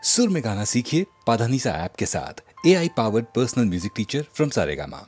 सुर में गाना सीखिए पाधानीसा ऐप के साथ। AI powered personal music teacher from Saregama.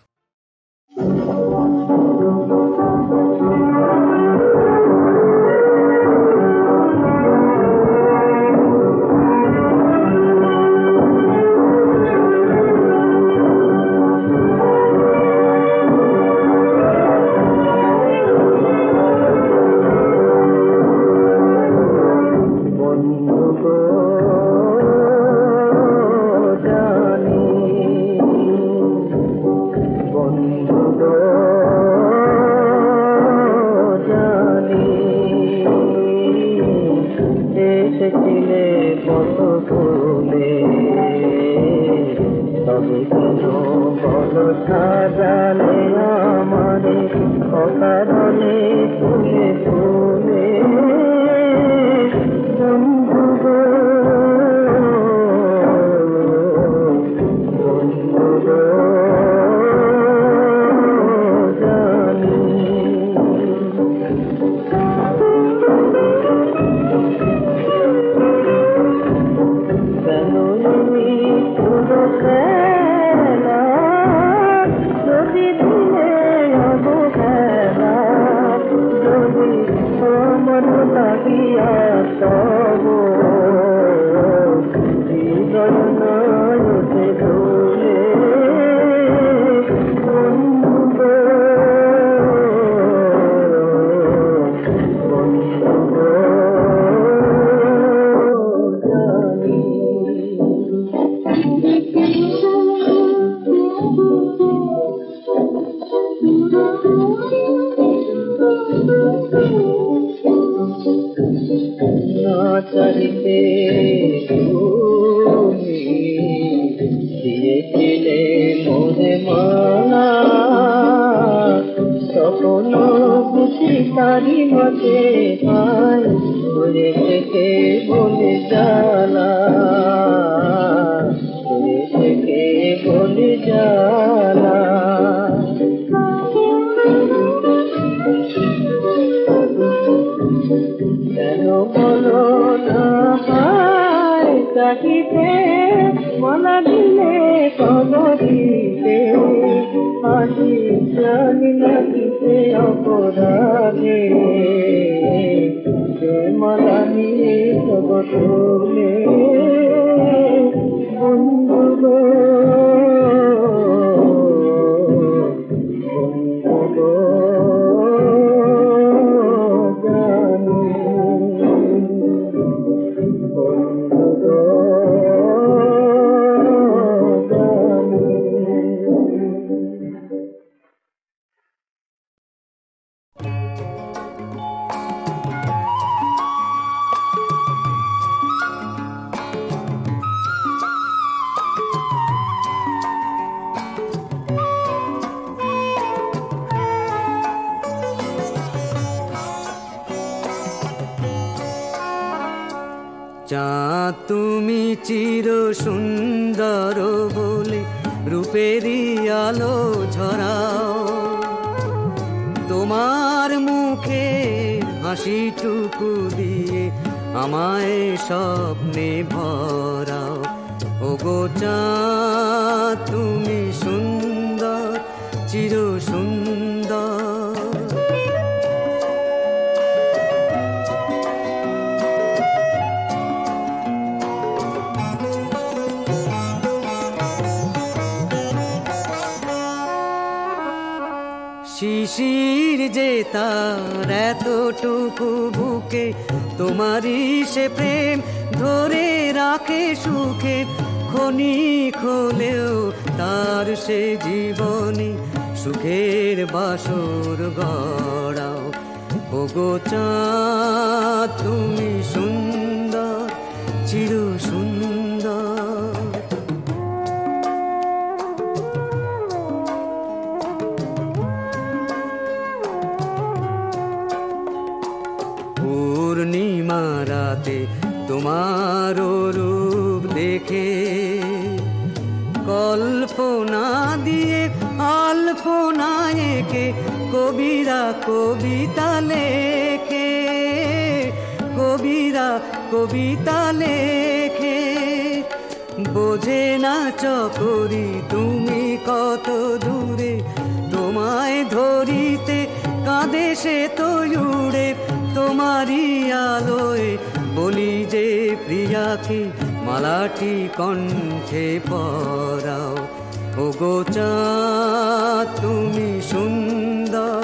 তুমি চির সুন্দর বলে রূপেরই আলো ঝরাও, তোমার মুখে হাসিটুকু দিয়ে আমায় স্বপ্নে ভরাও। ওগো চাঁদ তুমি সুন্দর, চির সুন্দর। শিশির যে তার এতটুকু বুকে, তোমারই সে প্রেম ধরে রাখে সুখে। ক্ষণিক হলেও তার সে জীবনী সুখের বাসর গড়াও। ওগো চাঁদ তুমি সুন্দর, চির সুন্দর। পূর্ণিমা রাতে তোমার রূপ দেখে কল্পনা দিয়ে আলপনা এঁকে কবিরা কবিতা লেখে, কবিরা কবিতা লেখে। বোঝে না চকরি তুমি কত দূরে, তোমায় ধরিতে কাঁদে সে তো উড়ে। তোমারই আলোয় বলি যে প্রিয়াকে মালাটি কণ্ঠে পরাও। ও গো চাঁদ তুমি সুন্দর,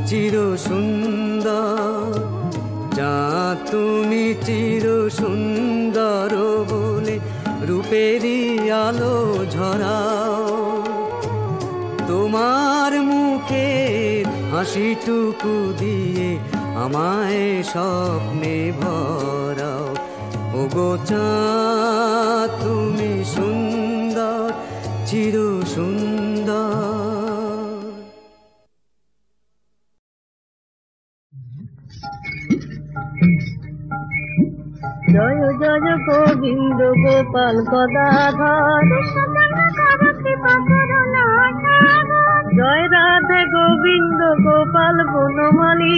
চির সুন্দর, চাঁদ তুমি চির সুন্দর বলে রূপেরই আলো ঝরাও। তোমার মুখের হাসিটুকু দিয়ে আমায় স্বপ্নে ভরাও। ও গো চাঁদ তুমি সুন্দর, চির সুন্দর। জয় জয় গোবিন্দ গোপাল গদাধর, জয় রাধে গোবিন্দ গোপাল বনমালী।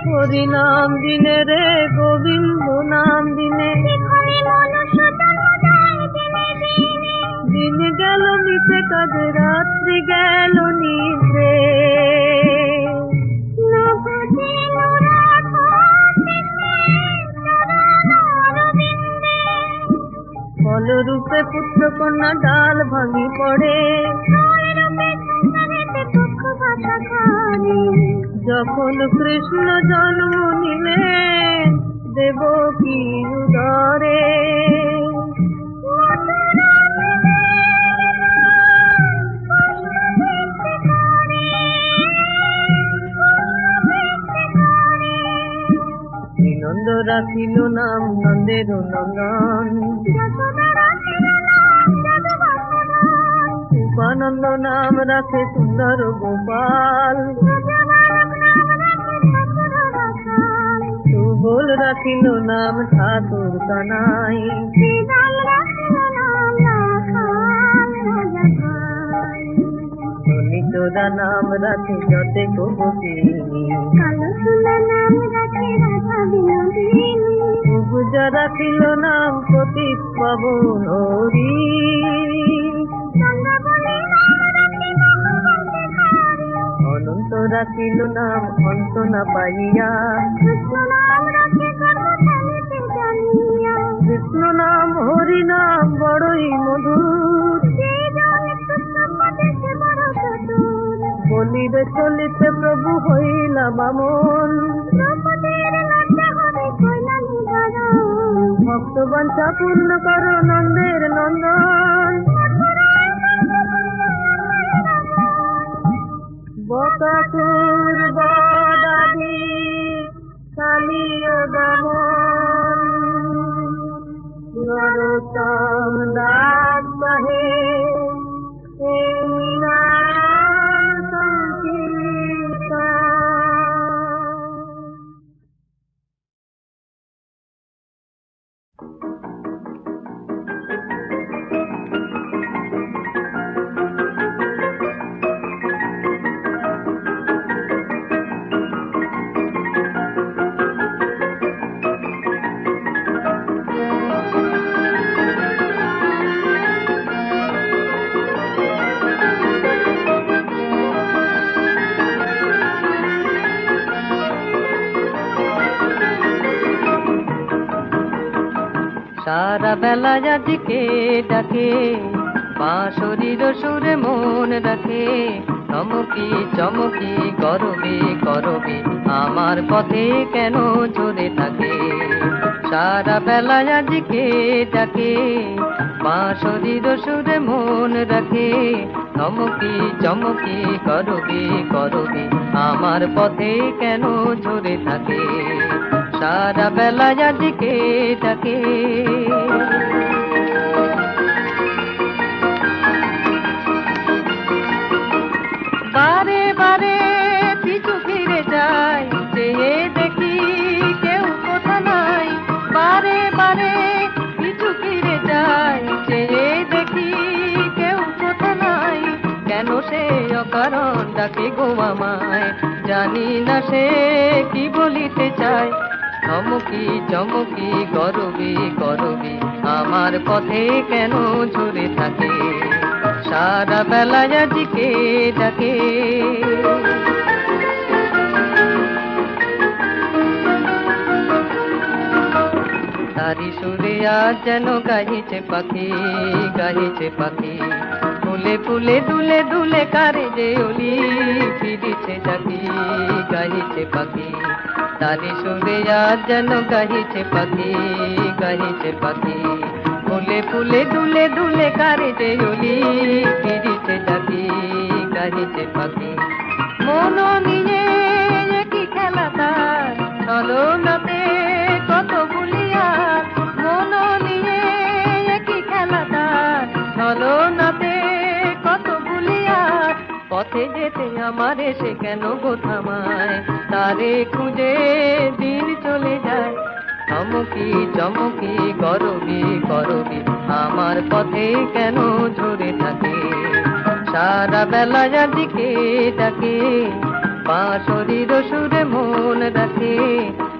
হরি নাম দিনে রে গোবিন্দ নাম দিনে, দিন গেল মিশে কাজে রাত্রি গেল নিদ্রে। ফলরূপে পুত্র কন্যা ডাল ভাঙি পড়ে, যখন কৃষ্ণ জন্ম নিলেন দেবকী উদরে। নন্দ রাখিল নাম নন্দের নন্দন, উপানন্দ নাম রাখে সুন্দর গোপাল। সুবল রাখিল নাম ঠাকুর কানাই, সুনিতরা নাম রাখে যতে গোপিনী, পূজা রাখিল নাম প্রতীক পাবন হরি। অনন্ত রাখিল নাম অন্ত না পাইয়া, কৃষ্ণ নাম হরি নাম বড়ই মধুর। বলিরে চলিতে প্রভু হইলা বামন, ভক্ত বাঞ্ছা পূর্ণ কর নন্দের নন্দন। বকাসুর বদাদি কালিয় দমন, নরোত্তম দাস কহে সারা বেলা যাদিকে ডাকে, বাঁশরীর সুরে মন রাখে। চমকি চমকি করবে করবে আমার পথে কেন চলে থাকে। সারা বেলা যাদিকে ডাকে, বাঁশরীর সুরে মন রাখে। চমকি চমকি করবে করবে আমার পথে কেন চলে থাকে। সারা বেলা যাদিকে ডাকে। বারে বারে পিছু ফিরে যায়, চেয়ে দেখি কেউ কোথা নাই। বারে বারে পিছু ফিরে যায়, চেয়ে দেখি কেউ কোথা নাই। কেন সে অকারণ ডাকে গো আমায়, জানি না সে কি বলিতে চায়। ধমকি চমকি গরবি গরবি আমার পথে কেন ঝরে থাকে সারা বেলা আজকে ডাকে তারি সুরে আজ যেন গাহিছে পাখি গাহিছে পাখি ফুলে ফুলে দুলে দুলে কারে যে অলি ফিরিছে ডাকি গাহিছে পাখি তারি সুরে আজ যেন গাহিছে পাখি গাহিছে পাখি ফুলে ফুলে দুলে দুলে কারে যে অলি ফিরিছে ডাকি গাহিছে পাখি মন নিয়ে কি খেলা তার চলো নাতে কত বলিয়া মন নিয়ে কি খেলা তার চলো নাতে কত বলিয়া পথে যেতে আমার এসে কেন গো থামায় তারে খুঁজে দিন চলে যায় চমকি চমকি গরবি গরবি আমার পথে কেন ঝরে থাকে সারা বেলা দিকে ডাকে বাঁশরীর সুরে মন রাখে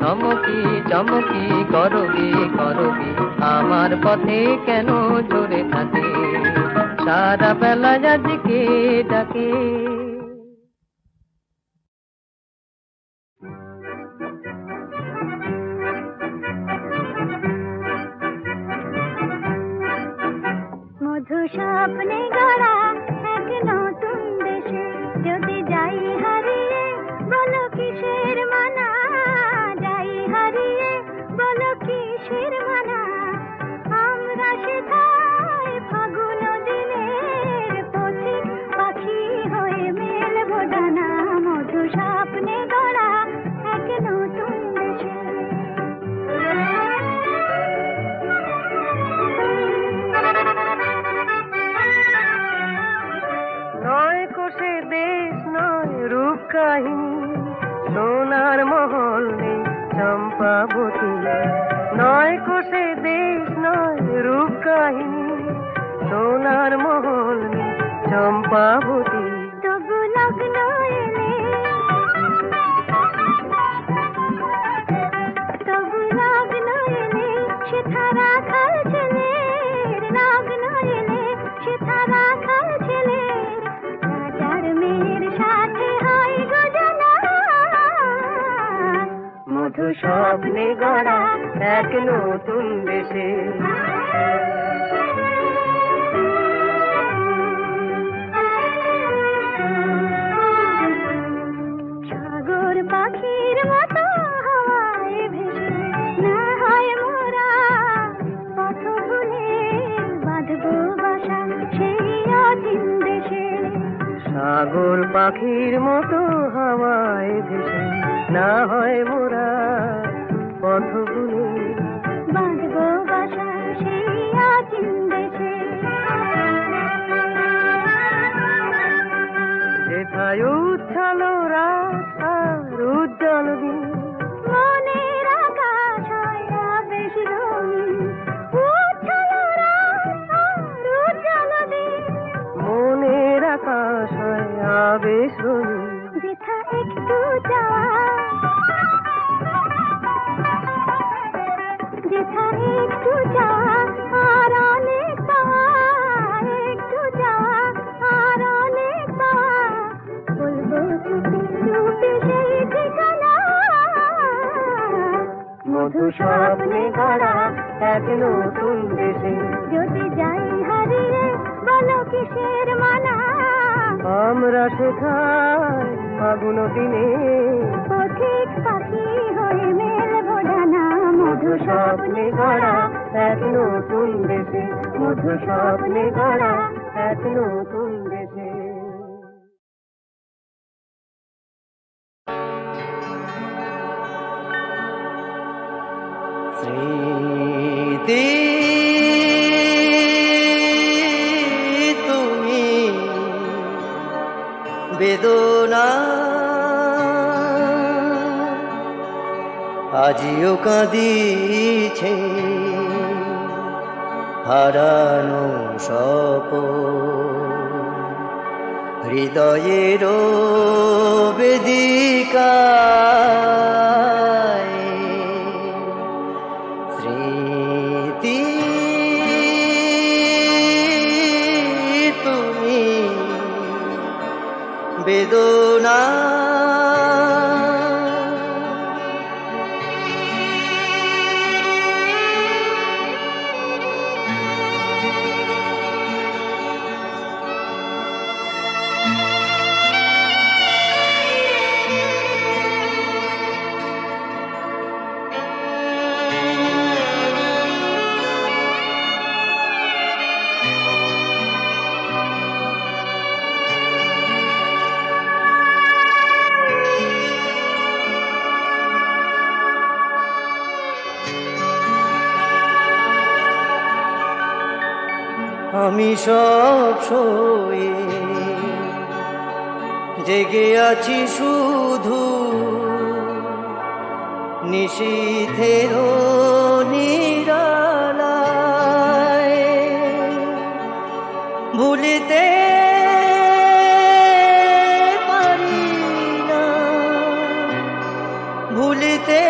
চমকি চমকি গরবি গরবি আমার পথে কেন ঝরে থাকে সারা বেলা দিকে ডাকে মধু স্বপ্নে গড়া এক নতুন দেশে যদি যাই হারিয়ে বলো কিসের মানা যাই হারিয়ে বলো কিসের মানা আমরা সেথায় ফাগুন দিনের পথিক পাখি হয়ে মেলবো ডানা মধু স্বপ্নে গড়া এক নতুন দেশে নয় কোষে দেশ নয় রূপ কাহিনী সোনার মহল নেই চম্পাবতী নয় কোষে দেশ নয় রূপ কাহিনী সোনার মহল নেই চম্পাবতী তবু লগ্ন এলে তবু লগ্ন এলে সেথা রাখাল ছেলের লগ্ন এলে সেথা রাখাল ছেলের রাজার মেয়ের সাথে হয় গজনা মধু স্বপ্নে গড়া এক নতুন দেশে সাগর পাখির মতো হাওয়ায় ভেসে না হয় মোরা পথ ভুলে বাঁধবো বাসা সেই অধীন দেশে সাগর পাখির মতো হাওয়ায় ভেসে না হয় মোরা পথ ভুলে বাঁধবো বাসা সেই অধীন দেশে যেথায় উচ্ছল রাত আর উজ্জ্বল দিন মনের আকাশ হয় আবেশ রঙিন উচ্ছল রাত আর উজ্জ্বল দিন মনের আকাশ হয় আবেশ রঙিন যেথা একটু যাওয়া যেথা একটু যাওয়া আর অনেক পাওয়া একটু যাওয়া আর অনেক পাওয়া বলবো চুপি চুপি সেই ঠিকানা মধু স্বপ্নে গড়া এক নতুন দেশে যদি যাই হারিয়ে বলো কিসের মানা আমরা সেখায় ফাগুন দিনে পথিক পাখি হয়ে মেলবো ডানা মধু স্বপ্নে গড়া এক নতুন দেশে মধু স্বপ্নে গড়া এক নতুন দেশে স্মৃতি তুমি বেদনা আজিও কাঁদিছে হারানো হৃদয়ের বেদিকায় স্মৃতি তুমি বেদনা আমি সব শোয়ে জেগে আছি শুধু নিশীথের নিরালায় ভুলিতে পারি না ভুলিতে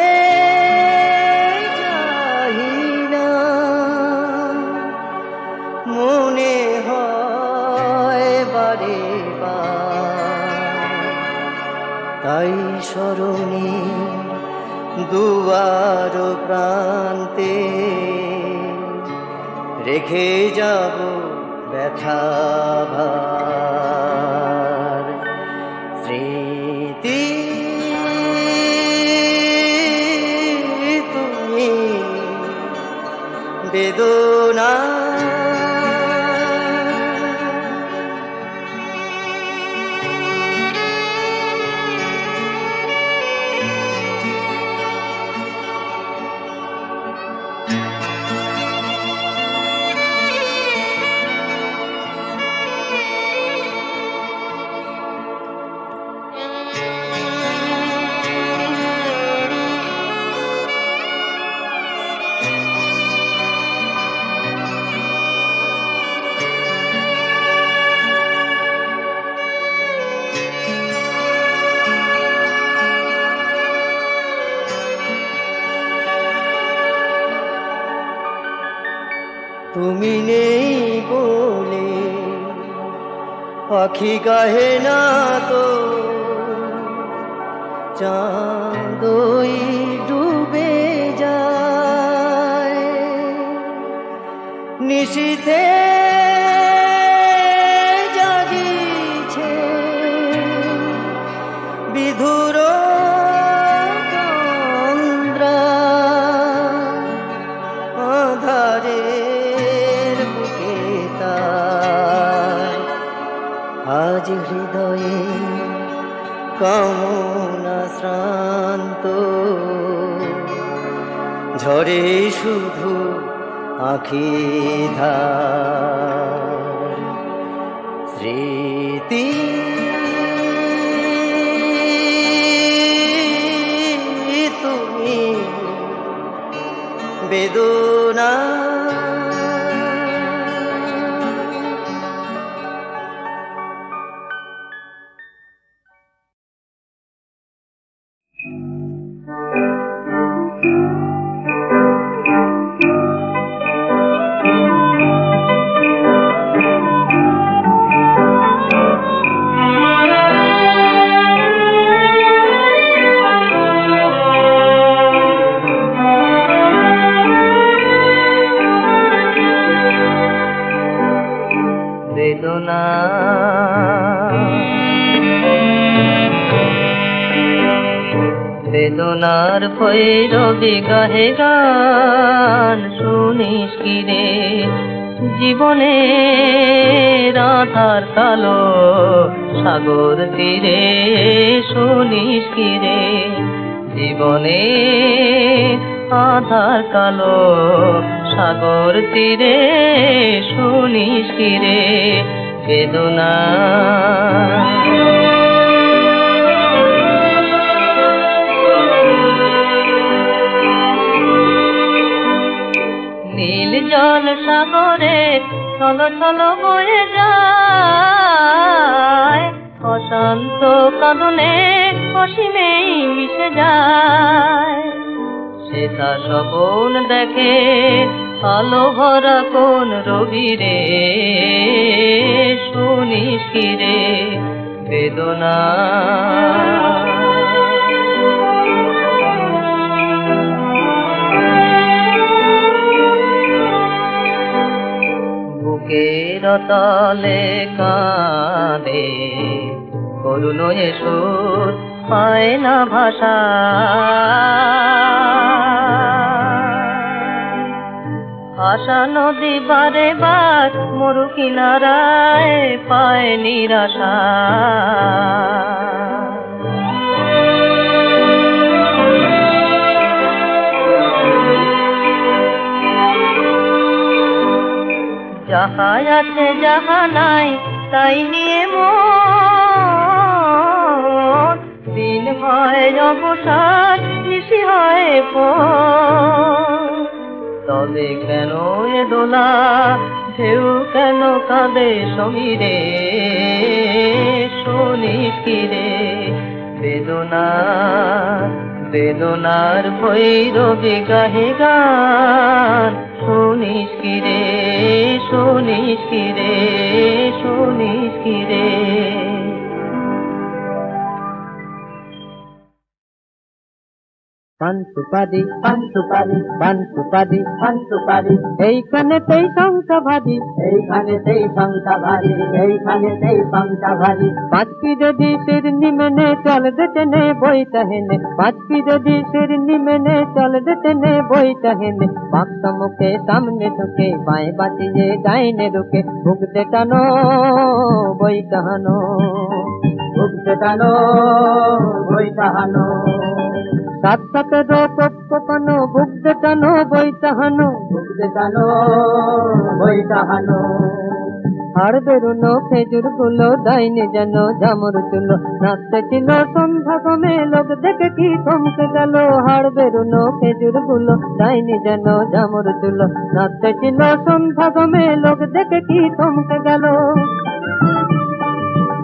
মনে হয় বারে তাই স্মরণে দুয়ার প্রান্তে রেখে যাব ব্যথা ভার স্মৃতি তুমি বেদনা তুমি নেই বলে পাখি গাহে না তো চাঁদই ডুবে যায় নিশীথে জাগিছে বিধুর চন্দ্রা আধারে আজ হৃদয়ে কামনা শ্রান্ত ঝরে শুধু আঁখি ধার স্মৃতি তুমি বেদনা বেদনার ভৈরবী গাহে গান শুনিস কি রে জীবনে রাধার কালো সাগর তীরে শুনিস কি রে জীবনে আধার কালো সাগর তীরে শুনিস কি রে বেদনা নীল জল সাগরে ছল ছল বয়ে যায় অশান্ত কাঁদনে অসীমেই মিশে যায় সে তা স্বপন দেখে আলো ভরা কোন রবিরে শুনিস কি রে বেদনা বুকের তলে কাঁদে করুণ এ সুর পায় না ভাষা আশা নদী বারে বার মরু কিনারায় পায় নিরাশা যাহা আছে যাহা নাই তাই নিয়ে মন দিন হয় অবসাদ নিশি হয় তবে কেন এ দোলা ঢেউ কেন কাঁদে সমীরে শুনিস কি রে বেদনা বেদনার ভৈরবী গাহে গান শুনিস কি রে শুনিস কি রে শুনিস কি রে পান সুপারি পান সুপারি পান সুপারি পান সুপারি এইখানেতেই সংখ্যা ভারী এইখানেতেই সংখ্যা ভারী এইখানেতেই সংখ্যা ভারী পাঁচকি যদি শিরনি মেনে চল দেতেনে বইটা হেনে পাঁচকি যদি শিরনি মেনে চল দেতেনে বইটা হেনে বাক্স মুখে সামনে ঢুকে বাঁয়ে বাঁচিয়ে ডাইনে ঢুকে ভুগতে টানো বই টাহানো ভুগতে টানো বই টাহানো সাত সাথে কোপানো ভুগতে টানো বই টাহানো ভুগতে টানো বই টাহানো হাড় বেরোনো খেজুর গুলো ডাইনে যেন জামর চুলো নাচতে ছিল সন্ধ্যা কমে লোক দেখে কি থমকে গেল হাড় বেরোনো খেজুর গুলো ডাইনে যেন জামর চুলো নাচতে ছিল সন্ধ্যা কমে লোক দেখে কি থমকে গেল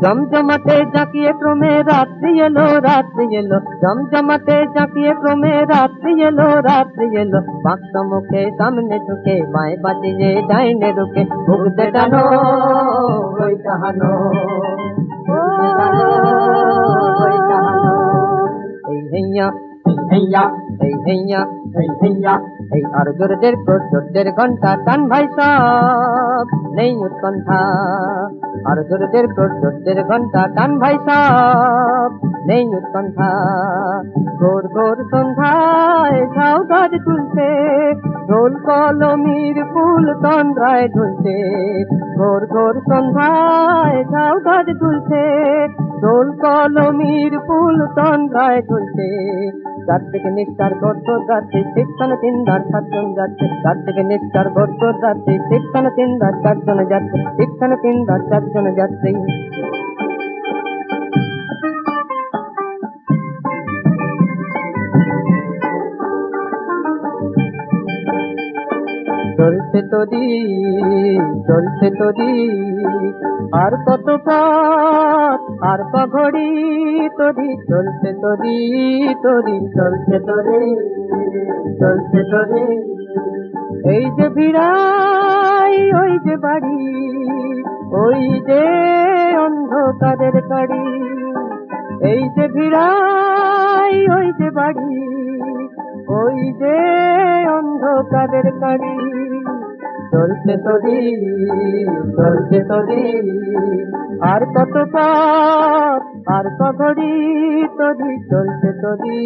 জমজমাতে জাঁকিয়ে ক্রমে রাত্রি এলো জমজমাতে জাঁকিয়ে ক্রমে রাত্রি এলো বাক্স মুখে সামনে ঢুকে বাঁয়ে বাঁচিয়ে ডাইনে ঢুকে ভুগতে টানো বই টাহানো এই হেইয়া এই হেইয়া এই আর জোরদের ঘন্টা টান ভাই সব নেই উৎকণ্ঠা আর জোরদের ঘন্টা টান ভাই সব নেই উৎকণ্ঠা ঘোর ঘোর সন্ধ্যায় ঝাউ গাছ তুলছে ঢোল কলমির ফুল তন্দ্রায় ঢুলছে ঘোর ঘোর সন্ধ্যায় ঝাউ গাছ তুলছে ঢোল কলমির ফুল তন্দ্রায় ঢুলছে গাছ থেকে নিষ্ঠার করতো যাচ্ছে সেখানে 3-4 জন যাচ্ছে গাছ থেকে নিষ্ঠার করতো যাচ্ছে সেখানে 3-4 জন যাচ্ছে সেখানে 3-4 জন যাচ্ছে চলছে তোরি আর কত পথ আর পঘড়ি তোরি চলছে তোরি এই যে ভিড়াই ওই যে বাড়ি ওই যে অন্ধকারের গাড়ি এই যে ভিড়াই ওই যে বাড়ি ওই যে অন্ধকারের গাড়ি চলছে তোরি আর কত পথ আর পঘড়ি তোরি চলছে তোরি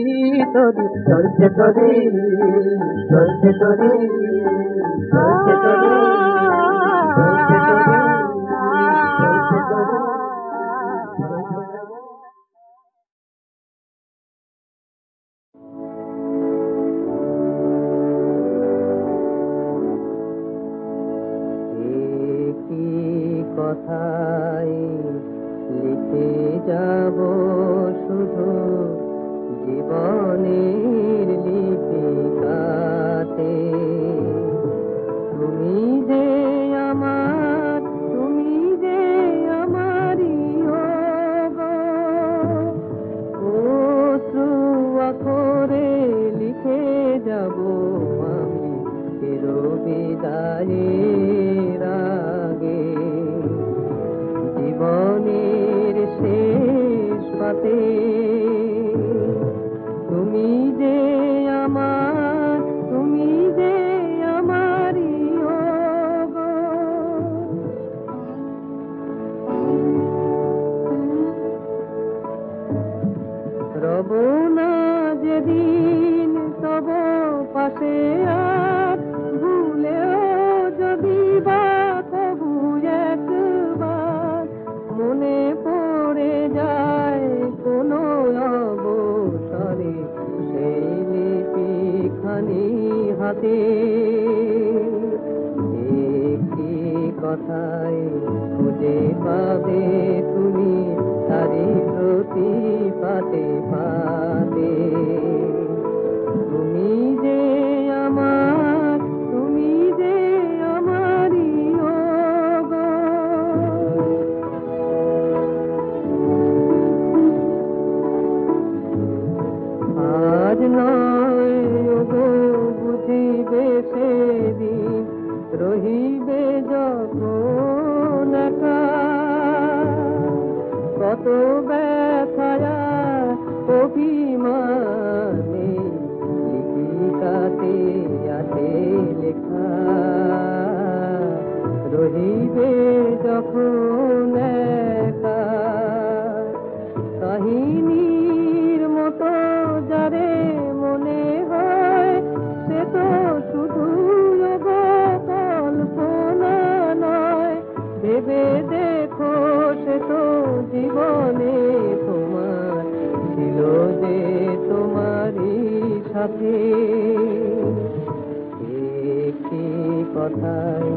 কথায় লিখে যাব শুধু জীবনের লিপিকাতে তুমি যে আমারই অশ্রু আখরে লিখে যাব গায়ের আগে জীবনের শেষ পাতে তুমি যে আমার, তুমি যে আমারই গো। রব না যেদিন তব পাশে আর ভুলেও যদি বা তবু একবার মনে পড়ে যায় কোনো অবসরে সেই লিপিখানি হাতে একটি কথায় খুঁজে পাবে তুমি তারি প্রতি পাতে পাতে তুমি যে আমার, তুমি যে আমারই গো। আজ নয় গো বুঝিবে সেদিন রহিবে যখন একা কত ব্যথায়া অভিমানে লিখিকাতে আছে লেখা রহিবে যখন একা কাহিনীর মতো যারে মনে হয় সে তো শুধু কল্পনা নয় ভেবে দেখো সে তো জীবনে তোমার ছিল যে তোমারই সাথে একটি কথাই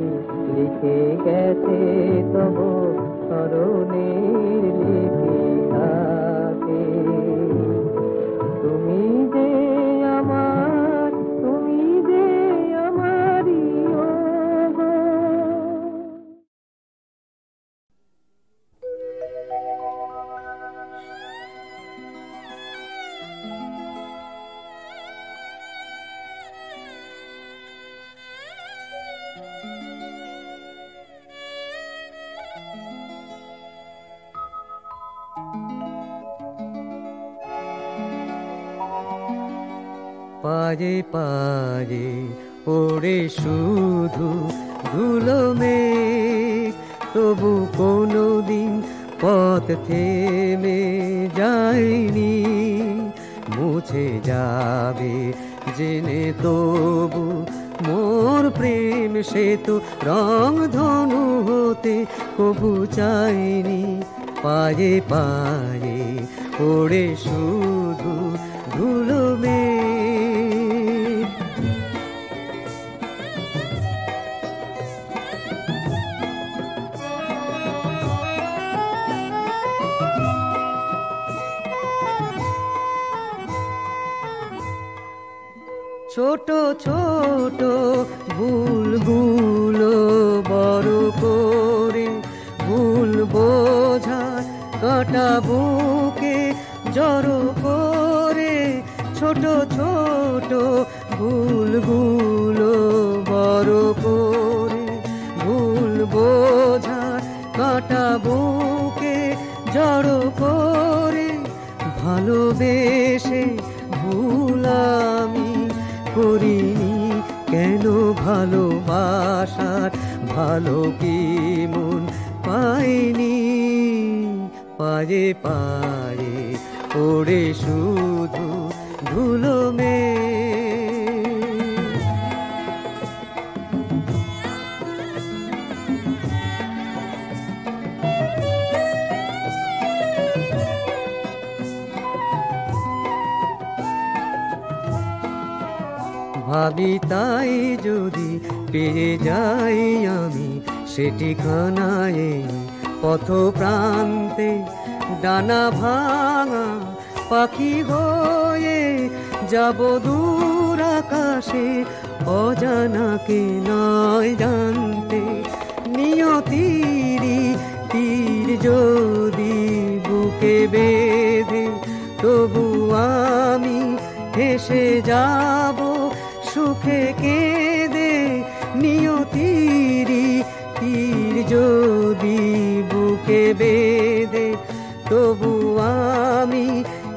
লিখে গেছে তব স্মরণের লিপিকাতে তুমি যে আমার, তুমি যে আমারই গো। পায়ে পায়ে ওরে শুধু ধুলো মেঘ তবু কোনোদিন পথ থেমে যায়নি মুছে যাবে জেনে তবু মোর প্রেম সে তো রং ধনু হতে কবু চাইনি পায়ে পায়ে ওরে শুধু ধুলো মেঘ ছোট ছোট ভুলগুলো বড় করে ভুল বোঝার কাঁটা বুকে জড়ো করে ছোট ছোট ভুলগুলো বড় করে ভুল বোঝার কাঁটা বুকে জড়ো করে ভালোবেসে ভুল আমি করিনি কেন ভালোবাসার ভালো কি মন পাইনি পায়ে পায়ে ওরে শুধু ধুলো মেঘ ভাবি তাই যদি পেয়ে যাই আমি সে ঠিকানায় পথ প্রান্তে ডানা ভাঙা পাখি হয়ে যাব দূর আকাশে অজানাকে নয় জানতে নিয়তিরি তীর যদি বুকে বেঁধে তবু আমি হেসে যাব সুখে কেঁদে নিয়তি তীরি তীর যদি বুকে বেঁধে তবু আমি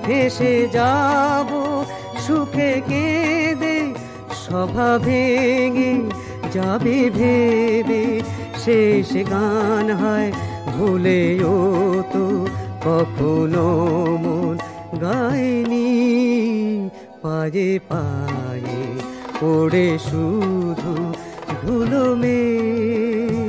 হেসে যাব সুখে কেঁদে সভা ভেঙে যাবে ভেবে শেষ গান হয় ভুলেও তো কখনো মন গায়নি পায়ে পায়ে পড়ে শুধু ধুলো মেয়ে